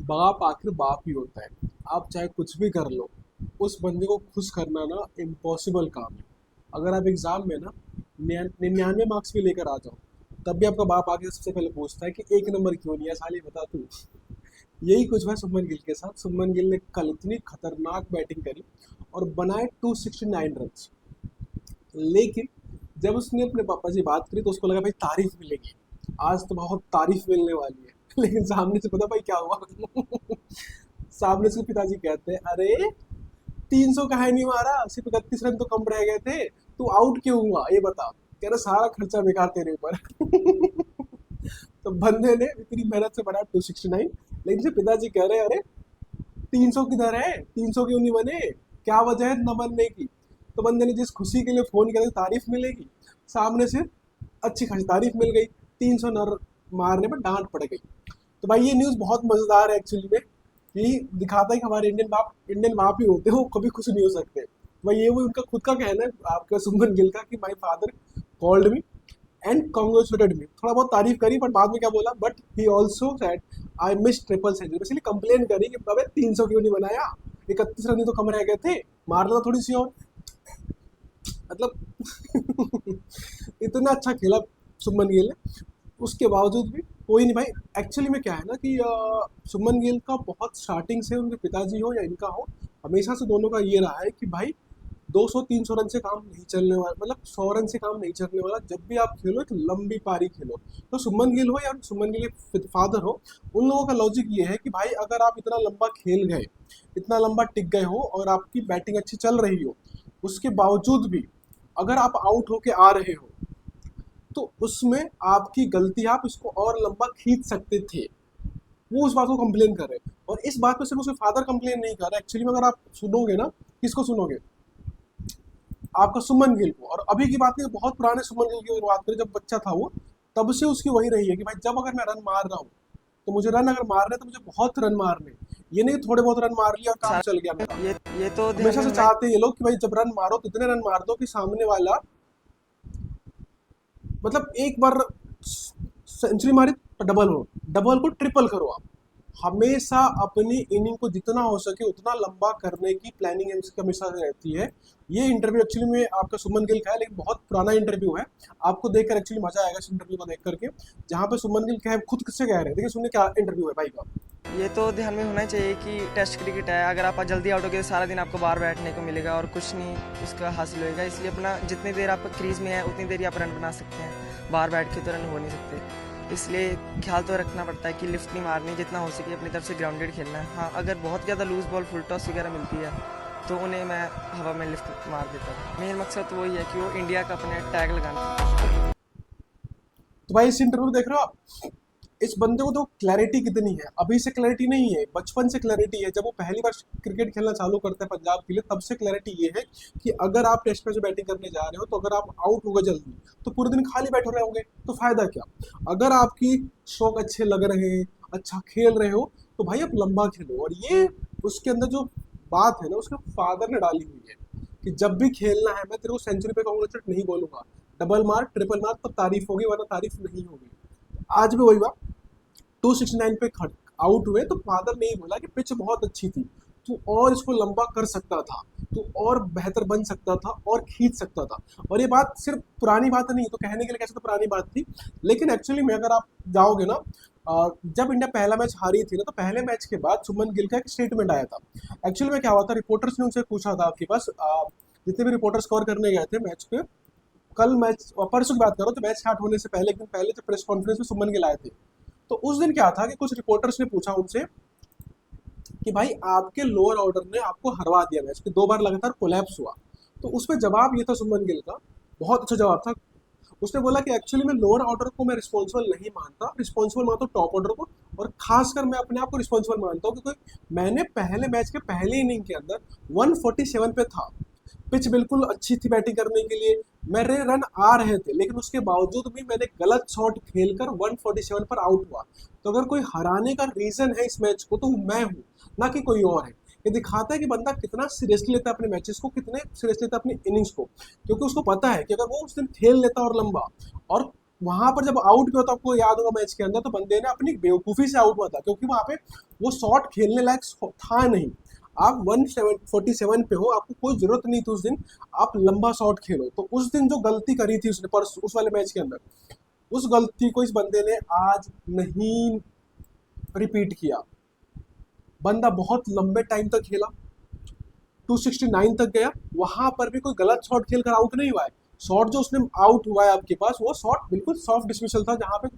बाप आखिर बाप ही होता है। आप चाहे कुछ भी कर लो, उस बंदे को खुश करना ना इम्पॉसिबल काम है। अगर आप एग्जाम में ना 99 मार्क्स भी लेकर आ जाओ, तब भी आपका बाप आके सबसे पहले पूछता है कि एक नंबर क्यों नहीं है साली, बता तू। यही कुछ हुआ सुमन गिल के साथ। सुमन गिल ने कल इतनी खतरनाक बैटिंग करी और बनाए 269 रन। लेकिन जब उसने अपने पापा से बात करी तो उसको लगा भाई तारीफ मिलेगी, आज तो बहुत तारीफ मिलने वाली है। लेकिन सामने से पता भाई क्या हुआ? सामने से पिताजी कहते हैं, अरे 300 का है नहीं मारा, सिर्फ 31 रन तो कम रह गए थे, तू आउट क्यों हुआ ये बता। कह रहा सारा खर्चा बेकार तेरे ऊपर। तो बंदे ने इतनी मेहनत से बनाया 269, लेकिन से पिताजी कह रहे हैं, अरे 300 किधर है, 300 क्यों नहीं बने, क्या वजह है न बनने की? तो बंदे ने जिस खुशी के लिए फोन किया था, तारीफ मिलेगी, सामने से अच्छी खासी तारीफ मिल गई। 300 न मारने पर डांट पड़ गई। तो भाई ये न्यूज़ बहुत मज़ेदार है एक्चुअली में, कि दिखाता है कि हमारे इंडियन बाप ही होते हैं, वो कभी खुश नहीं हो सकते। भाई ये वो उनका खुद का कहना है आपका सुमन गिल का, कि my father called me and congratulated me. थोड़ा बहुत तारीफ करी, बट बाद में क्या बोला, but he also said I miss triple century. Basically complain करी कि अबे 300 क्यों नहीं बनाया, 31 रन ही तो कम रह गए थे, मार लेना थोड़ी सी और। मतलब इतना अच्छा खेला सुमन गिल ने, उसके बावजूद भी कोई नहीं भाई। एक्चुअली में क्या है ना कि सुमन गिल का बहुत स्टार्टिंग से, उनके पिताजी हो या इनका हो, हमेशा से दोनों का ये रहा है कि भाई 200-300 रन से काम नहीं चलने वाला, मतलब 100 रन से काम नहीं चलने वाला। जब भी आप खेलो एक लंबी पारी खेलो। तो सुमन गिल हो या सुमन गिल के फादर हो, उन लोगों का लॉजिक ये है कि भाई अगर आप इतना लंबा खेल गए, इतना लंबा टिक गए हो और आपकी बैटिंग अच्छी चल रही हो, उसके बावजूद भी अगर आप आउट होके आ रहे हो, तो उसमें आपकी गलती, आप इसको और लंबा खींच सकते थे। वो उस बात को कंप्लेन कर रहे हैं, और इस बात पे सिर्फ उसके फादर कंप्लेन नहीं कर रहे। एक्चुअली में अगर आप सुनोगे ना, किसको सुनोगे, आपका सुमन गिल को। और अभी की बात नहीं, बहुत पुराने सुमन गिल की बात करें, जब बच्चा था वो, तब से उसकी वही रही है कि भाई जब अगर मैं रन मार रहा हूँ, तो मुझे रन अगर मार रहे हैं तो मुझे बहुत रन मारने, ये नहीं थोड़े बहुत रन मार लिया और काम चल गया मेरा। ये तो ध्यान हमेशा में से होना। चाहते हैं ये लोग कि भाई जब रन मारो तो इतने रन मार दो कि सामने वाला, मतलब एक बार सेंचुरी मारी तो डबल हो, डबल को ट्रिपल करो आप। हमेशा अपनी इनिंग को जितना हो सके उतना लंबा करने की प्लानिंग हमेशा से रहती है। ये इंटरव्यू एक्चुअली में आपका सुमन गिल का है, लेकिन बहुत पुराना इंटरव्यू है। आपको देखकर एक्चुअली मजा आएगा इस इंटरव्यू को देख करके, जहाँ पे सुमन गिल क्या है, खुद किससे कह रहे हैं, देखिए सुनने क्या इंटरव्यू है भाई का। ये तो ध्यान में होना चाहिए कि टेस्ट क्रिकेट है, अगर आप जल्दी आउट हो गए तो सारा दिन आपको बाहर बैठने को मिलेगा और कुछ नहीं उसका हासिल होएगा। इसलिए अपना जितनी देर आप क्रीज में है उतनी देर ही आप रन बना सकते हैं, बाहर बैठ के तो रन हो नहीं सकते। इसलिए ख्याल तो रखना पड़ता है कि लिफ्ट नहीं मारनी, जितना हो सके अपनी तरफ से ग्राउंडेड खेलना है। हाँ, अगर बहुत ज़्यादा लूज बॉल फुल टॉस वगैरह मिलती है तो उन्हें मैं हवा में लिफ्ट मार देता हूँ। मेन मकसद तो वही है कि वो इंडिया का अपने टैग लगाना। तो भाई इस इंटरव्यू देख रहे हो आप, इस बंदे को तो क्लैरिटी कितनी है, अभी से क्लैरिटी नहीं है, बचपन से क्लैरिटी है। जब वो पहली बार क्रिकेट खेलना चालू करता है पंजाब के लिए, तब से क्लैरिटी ये है कि अगर आप टेस्ट मैच में बैटिंग करने जा रहे हो, तो अगर आप आउट हो गए जल्दी, तो पूरे दिन खाली बैठे रहे होंगे, तो फायदा क्या? अगर आपकी स्ट्रोक अच्छे लग रहे हैं, अच्छा खेल रहे हो, तो भाई आप लंबा खेलो। और ये उसके अंदर जो बात है ना, उसके फादर ने डाली हुई है कि जब भी खेलना है, मैं तेरे को सेंचुरी पे कॉन्ग्रेचुलेट नहीं बोलूंगा, डबल मार ट्रिपल मार, तब तारीफ होगी, वरना तारीफ नहीं होगी। आज भी वही बात, 269 पे आउट हुए तो फादर ने ही बोला कि पिच बहुत अच्छी थी, तू और इसको लंबा कर सकता था, तू और बेहतर बन सकता था और खींच सकता था। और ये बात सिर्फ पुरानी बात नहीं, तो कहने के लिए कैसे तो पुरानी बात थी, लेकिन एक्चुअली में अगर आप जाओगे ना, जब इंडिया पहला मैच हारी थी ना, तो पहले मैच के बाद सुमन गिल का एक स्टेटमेंट आया था। एक्चुअली में क्या हुआ था, रिपोर्टर्स ने उनसे पूछा था आपके पास, जितने भी रिपोर्टर्स कवर करने गए थे मैच पे, कल मैच परसों की बात करो, तो मैच स्टार्ट होने से पहले, एक दिन पहले जब प्रेस कॉन्फ्रेंस में सुमन गिल आए थे, तो उस दिन क्या था कि कुछ रिपोर्टर्स ने पूछा उनसे कि भाई आपके लोअर ऑर्डर ने आपको हरवा दिया, मैच के 2 बार लगातार कोलैप्स हुआ। तो उस पर जवाब ये था सुमन गिल का, बहुत अच्छा जवाब था। उसने बोला कि एक्चुअली मैं लोअर ऑर्डर को मैं रिस्पॉन्सिबल नहीं मानता, रिस्पॉन्सिबल मानता हूँ टॉप ऑर्डर को, और खासकर मैं अपने आप को रिस्पॉन्सिबल मानता हूँ, क्योंकि मैंने पहले मैच के पहले इनिंग के अंदर 147 पे था, पिच बिल्कुल अच्छी थी बैटिंग करने के लिए, मेरे रन आ रहे थे, लेकिन उसके बावजूद भी मैंने गलत शॉट खेलकर 147 पर आउट हुआ। तो अगर कोई हराने का रीजन है इस मैच को, तो मैं हूँ, ना कि कोई और है। ये दिखाता है कि बंदा कितना सीरियसली लेता है अपने मैचेस को, कितने सीरियसली लेता है अपनी इनिंग्स को, क्योंकि उसको पता है कि अगर वो उस दिन खेल लेता और लंबा, और वहां पर जब आउट हुआ तो आपको याद होगा मैच के अंदर, तो बंदे ने अपनी बेवकूफ़ी से आउट हुआ था, क्योंकि वहां पे वो शॉट खेलने लायक था नहीं। आप 147 पे हो, आपको कोई जरूरत नहीं थी उस दिन आप लंबा शॉट खेलो। तो उस दिन जो गलती करी थी उसने पर उस वाले मैच के अंदर, उस गलती को इस बंदे ने आज नहीं रिपीट किया। बंदा बहुत लंबे टाइम तक खेला, 269 तक गया, वहां पर भी कोई गलत शॉट खेलकर आउट नहीं हुआ है। शॉट जो उसने आउट हुआ है आपके पास, वो शॉट बिल्कुल सॉफ्ट डिसमिसल था, जहां पे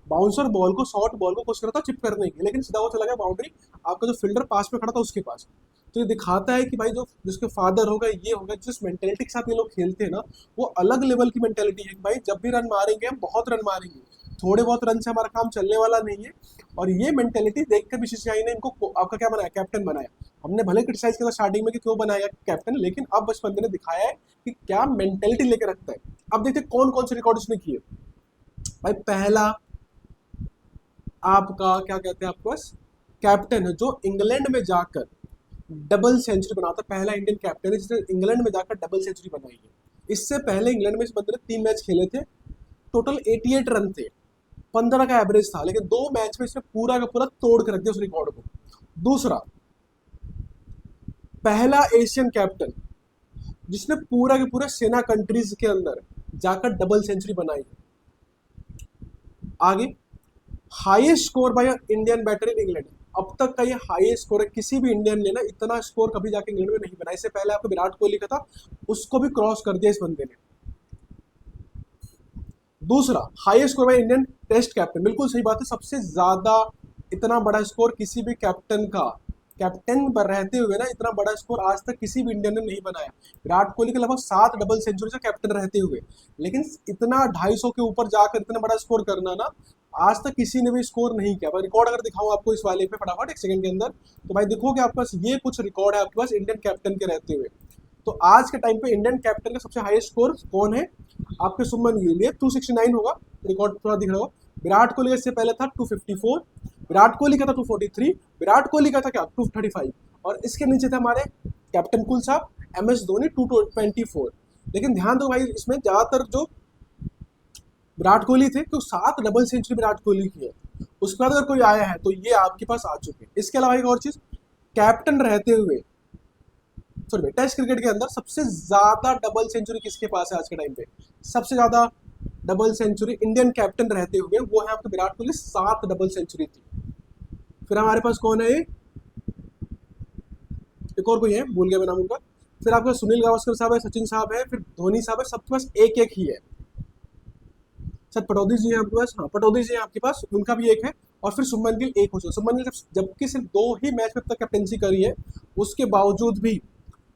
बाउंसर बॉल को, शॉर्ट बॉल को कोशिश करता चिप करने की, लेकिन सीधा वो चला गया बाउंड्री, आपका जो फील्डर पास में खड़ा था उसके पास। तो ये दिखाता है कि भाई जो जिसके फादर होगा, ये होगा, जिस मेंटेलिटी के साथ ये लोग खेलते हैं ना, वो अलग लेवल की मेंटेलिटी है कि भाई जब भी रन मारेंगे हम बहुत रन मारेंगे, थोड़े बहुत रन से हमारा काम चलने वाला नहीं है। और ये मेंटेलिटी देखकर बीसीसीआई ने इनको आपका क्या बनाया, कैप्टन बनाया। हमने भले क्रिटिसाइज किया था स्टार्टिंग में कि क्यों बनाया कैप्टन, लेकिन अब बस बंदे ने दिखाया है कि क्या मेंटेलिटी लेकर रखता है। अब देखते कौन कौन से रिकॉर्ड उसने किए। भाई पहला आपका क्या कहते हैं, आपके पास कैप्टन है जो इंग्लैंड में जाकर डबल सेंचुरी बनाता, पहला इंडियन कैप्टन है जिसने इंग्लैंड में जाकर डबल सेंचुरी बनाई है। इससे पहले इंग्लैंड में इस बंदे ने 3 मैच खेले थे, टोटल 88 रन थे, 15 का एवरेज था, लेकिन 2 मैच में इसने पूरा का पूरा तोड़ के रख दिया उस रिकॉर्ड को। दूसरा, पहला एशियन कैप्टन जिसने पूरा के पूरे सेना कंट्रीज के अंदर जाकर डबल सेंचुरी बनाई। आगे, highest score by Indian batter in England, अब तक का ये हाईएस्ट स्कोर है, किसी भी इंडियन ने ना इतना स्कोर कभी जाके इंग्लैंड में नहीं बनाया। इससे पहले आपको विराट कोहली का था, उसको भी क्रॉस कर दिया इस बंदे ने। दूसरा, highest score by Indian test captain, बिल्कुल सही बात है, सबसे ज्यादा इतना बड़ा स्कोर किसी भी कैप्टन का, कैप्टन पर रहते हुए ना इतना बड़ा स्कोर आज तक किसी भी इंडियन ने नहीं बनाया। विराट कोहली के लगभग 7 डबल सेंचुरी से कैप्टन रहते हुए, लेकिन इतना 250 के ऊपर जाकर इतना बड़ा स्कोर करना ना आज तक किसी ने भी स्कोर नहीं किया। रिकॉर्ड अगर दिखाऊं आपको इस वाले पे फटाफट 1 सेकंड के अंदर, तो भाई देखोगे आपके पास ये कुछ रिकॉर्ड है आपके पास इंडियन कैप्टन के रहते हुए। तो आज के टाइम पे इंडियन कैप्टन का सबसे हाईएस्ट स्कोर कौन है, आपके शुभमन गिल, ये 269 होगा, रिकॉर्ड थोड़ा दिख रहा होगा। विराट कोहली इससे पहले था 254, विराट कोहली का था 243, विराट कोहली का था क्या 235, और इसके नीचे थे हमारे कैप्टन कुल साहब, MS धोनी 224। लेकिन ध्यान दो भाई, इसमें ज्यादातर जो विराट कोहली थे तो 7 डबल सेंचुरी विराट कोहली की है। उसके बाद अगर कोई आया है तो ये आपके पास आ चुके हैं। इसके अलावा एक और चीज, कैप्टन रहते हुए सॉरी टेस्ट क्रिकेट के अंदर सबसे ज्यादा डबल सेंचुरी किसके पास है आज के टाइम पे, सबसे ज्यादा डबल सेंचुरी इंडियन कैप्टन रहते हुए वो है आपके विराट कोहली, 7 डबल सेंचुरी थी। फिर हमारे पास कौन है, एक और कोई है, भूल गया मैं नाम उनका। फिर आपके सुनील गावस्कर साहब है, सचिन साहब है, फिर धोनी साहब है, सबके पास एक एक ही है। सर पटौदी जी हैं आपके पास, हाँ पटौदी जी हैं आपके पास, उनका भी एक है। और फिर शुभमन गिल एक हो चुका। शुभमन गिल जबकि सिर्फ 2 ही मैच में अब तक कैप्टनसी करी है, उसके बावजूद भी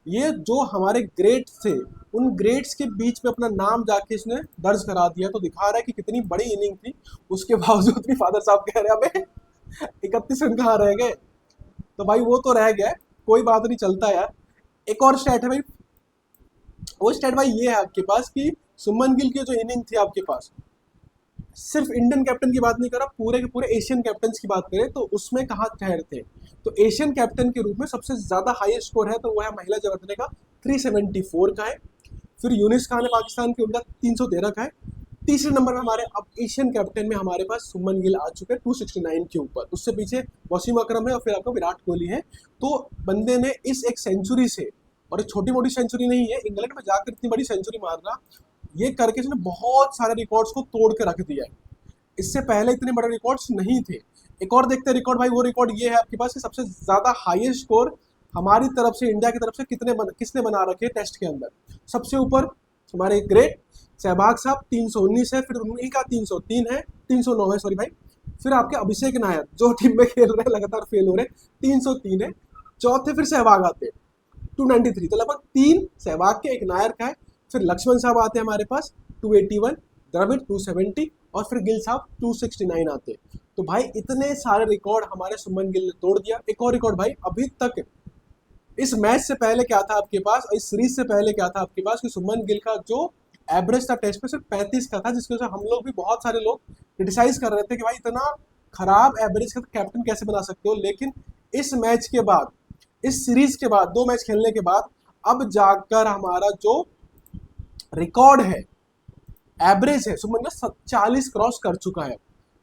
ये जो हमारे ग्रेट्स थे, उन ग्रेट्स के बीच में अपना नाम जाके इसने दर्ज करा दिया। तो दिखा रहा है कि कितनी बड़ी इनिंग थी, उसके बावजूद भी फादर साहब कह रहे हैं हमें 31 रन कहाँ रह गए। तो भाई वो तो रह गया, कोई बात नहीं, चलता है यार। एक और स्टैट है भाई, वो स्टैट भाई ये है आपके पास कि सुमन गिल की जो इनिंग थी आपके पास, सिर्फ इंडियन कैप्टन की बात नहीं कर रहा, पूरे के पूरे एशियन कैप्टन की बात करें तो उसमें कहाँ ठहरते हैं। तो एशियन कैप्टन के रूप में सबसे ज्यादा हाईएस्ट स्कोर है तो वो है महिला जवर्दने का, 374 का है। फिर यूनिस खान है पाकिस्तान के, उनका 313 का है। तीसरे नंबर पर हमारे अब एशियन कैप्टन में हमारे पास सुमन गिल आ चुके हैं 269 के ऊपर, उससे पीछे वसीम अकरम है और फिर आपका विराट कोहली है। तो बंदे ने इस एक सेंचुरी से, और एक छोटी मोटी सेंचुरी नहीं है, इंग्लैंड में जाकर इतनी बड़ी सेंचुरी मारना, ये करके इसने बहुत सारे रिकॉर्ड्स को तोड़ के रख दिया है। इससे पहले इतने बड़े रिकॉर्ड्स नहीं थे। एक और देखते हैं रिकॉर्ड भाई, वो रिकॉर्ड ये है आपके पास कि सबसे ज्यादा हाईएस्ट स्कोर हमारी तरफ से, इंडिया की तरफ से किसने बना रखे टेस्ट के अंदर। सबसे ऊपर हमारे ग्रेट सहवाग साहब 319 है, फिर उन्हीं का 303 है, 309 है सॉरी भाई। फिर आपके अभिषेक नायर जो टीम में खेल रहे हैं, लगातार फेल हो रहे हैं, 303 है। चौथे फिर सहवाग आते हैं 293, तो लगभग 3 सहवाग के, एक नायर का है। फिर लक्ष्मण साहब आते हैं हमारे पास 281, द्रविड़ 270, और फिर गिल साहब 269 आते। तो भाई इतने सारे रिकॉर्ड हमारे सुमन गिल ने तोड़ दिया। एक और रिकॉर्ड भाई, अभी तक इस मैच से पहले क्या था आपके पास, इस सीरीज से पहले क्या था आपके पास कि सुमन गिल का जो एवरेज था टेस्ट पे सिर्फ 35 का था, जिसकी वजह से हम लोग भी, बहुत सारे लोग क्रिटिसाइज कर रहे थे कि भाई इतना खराब एवरेज का कैप्टन कैसे बना सकते हो। लेकिन इस मैच के बाद, इस सीरीज के बाद, 2 मैच खेलने के बाद अब जाकर हमारा जो रिकॉर्ड है एवरेज है सुमन का 40 क्रॉस कर चुका है।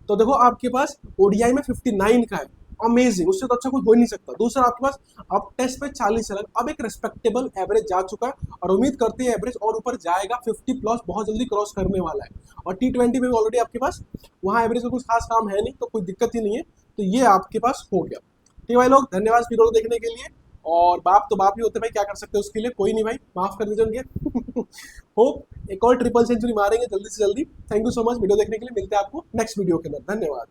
तो देखो आपके पास ओडीआई में 59 का है, अमेजिंग, उससे तो अच्छा कोई हो ही नहीं सकता। दूसरा आपके पास अब टेस्ट पे 40 है, अब एक रेस्पेक्टेबल एवरेज जा चुका है और उम्मीद करते हैं एवरेज और ऊपर जाएगा, 50 प्लस बहुत जल्दी क्रॉस करने वाला है। और T20 में ऑलरेडी आपके पास वहाँ एवरेज में कुछ खास काम है नहीं, तो कोई दिक्कत ही नहीं है। तो ये आपके पास हो गया। ठीक है भाई लोग, धन्यवाद वीडियो को देखने के लिए। और बाप तो बाप ही होते भाई, क्या कर सकते हैं उसके लिए, कोई नहीं भाई, माफ कर दीजिए उनके। होप एक और ट्रिपल सेंचुरी मारेंगे जल्दी से जल्दी। Thank you so much video देखने के लिए, मिलते हैं आपको नेक्स्ट वीडियो के अंदर, धन्यवाद।